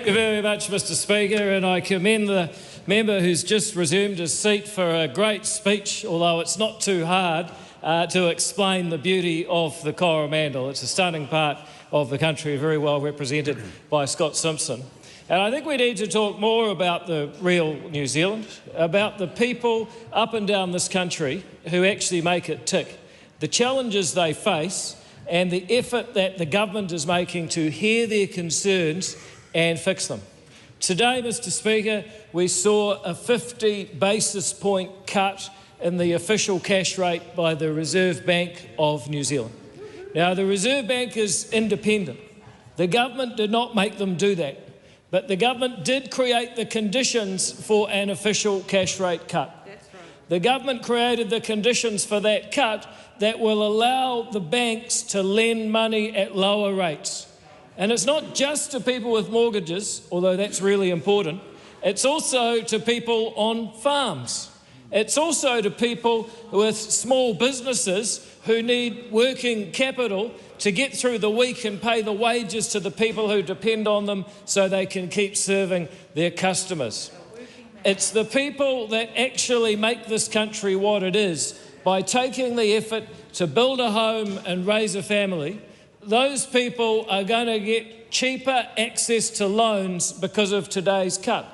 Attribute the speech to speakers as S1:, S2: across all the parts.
S1: you very much, Mr. Speaker, and I commend the member who's just resumed his seat for a great speech, although it's not too hard to explain the beauty of the Coromandel. It's a stunning part of the country, very well represented by Scott Simpson. And I think we need to talk more about the real New Zealand, about the people up and down this country who actually make it tick, the challenges they face and the effort that the government is making to hear their concerns and fix them. Today, Mr. Speaker, we saw a 50 basis point cut in the official cash rate by the Reserve Bank of New Zealand. Now, the Reserve Bank is independent. The government did not make them do that. But the government did create the conditions for an official cash rate cut. That's right. The government created the conditions for that cut that will allow the banks to lend money at lower rates. And it's not just to people with mortgages, although that's really important. It's also to people on farms. It's also to people with small businesses who need working capital to get through the week and pay the wages to the people who depend on them so they can keep serving their customers. It's the people that actually make this country what it is by taking the effort to build a home and raise a family. Those people are going to get cheaper access to loans because of today's cut.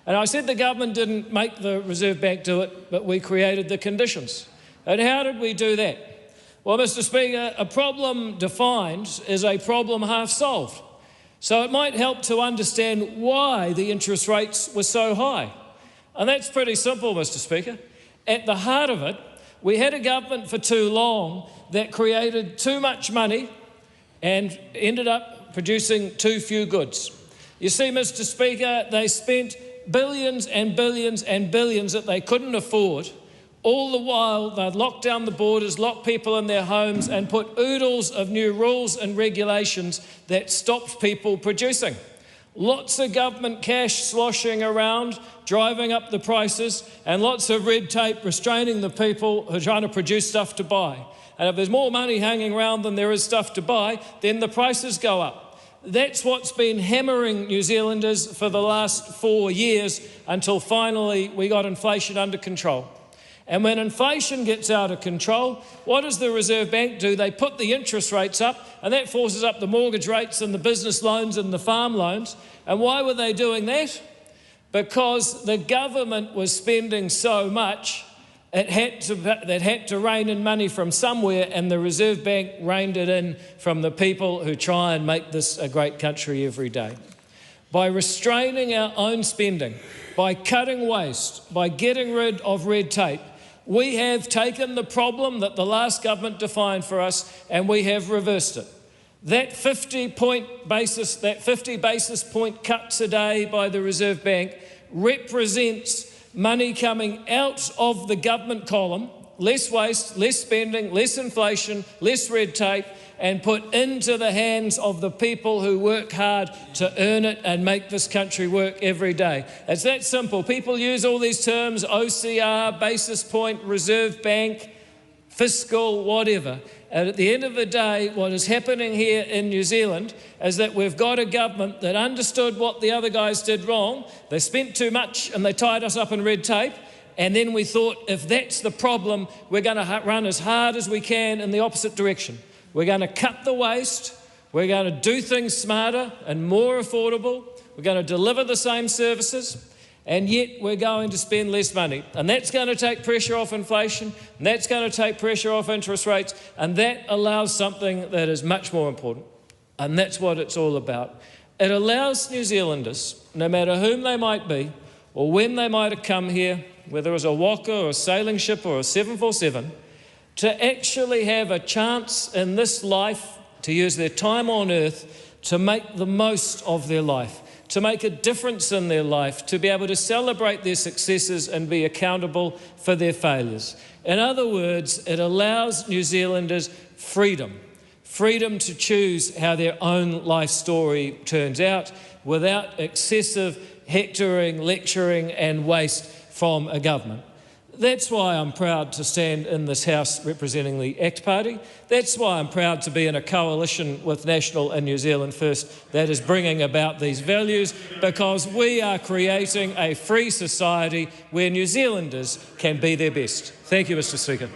S1: And I said the government didn't make the Reserve Bank do it, but we created the conditions. And how did we do that? Well, Mr. Speaker, a problem defined is a problem half solved. So it might help to understand why the interest rates were so high. And that's pretty simple, Mr. Speaker. At the heart of it, we had a government for too long that created too much money and ended up producing too few goods. You see, Mr. Speaker, they spent billions and billions and billions that they couldn't afford. All the while, they'd locked down the borders, locked people in their homes and put oodles of new rules and regulations that stopped people producing. Lots of government cash sloshing around, driving up the prices, and lots of red tape restraining the people who are trying to produce stuff to buy. And if there's more money hanging around than there is stuff to buy, then the prices go up. That's what's been hammering New Zealanders for the last 4 years until finally we got inflation under control. And when inflation gets out of control, what does the Reserve Bank do? They put the interest rates up, and that forces up the mortgage rates and the business loans and the farm loans. And why were they doing that? Because the government was spending so much, that had to rein in money from somewhere, and the Reserve Bank reined it in from the people who try and make this a great country every day. By restraining our own spending, by cutting waste, by getting rid of red tape, we have taken the problem that the last government defined for us and we have reversed it. That 50 basis point cut today by the Reserve Bank represents money coming out of the government column, less waste, less spending, less inflation, less red tape, and put into the hands of the people who work hard to earn it and make this country work every day. It's that simple. People use all these terms, OCR, basis point, Reserve Bank, fiscal, whatever. And at the end of the day, what is happening here in New Zealand is that we've got a government that understood what the other guys did wrong. They spent too much and they tied us up in red tape. And then we thought, if that's the problem, we're going to run as hard as we can in the opposite direction. We're going to cut the waste, we're going to do things smarter and more affordable, we're going to deliver the same services, and yet we're going to spend less money. And that's going to take pressure off inflation, and that's going to take pressure off interest rates, and that allows something that is much more important. And that's what it's all about. It allows New Zealanders, no matter whom they might be, or when they might have come here, whether it was a waka or a sailing ship or a 747, to actually have a chance in this life to use their time on earth to make the most of their life, to make a difference in their life, to be able to celebrate their successes and be accountable for their failures. In other words, it allows New Zealanders freedom to choose how their own life story turns out without excessive hectoring, lecturing and waste from a government. That's why I'm proud to stand in this House representing the ACT Party. That's why I'm proud to be in a coalition with National and New Zealand First that is bringing about these values, because we are creating a free society where New Zealanders can be their best. Thank you, Mr. Speaker.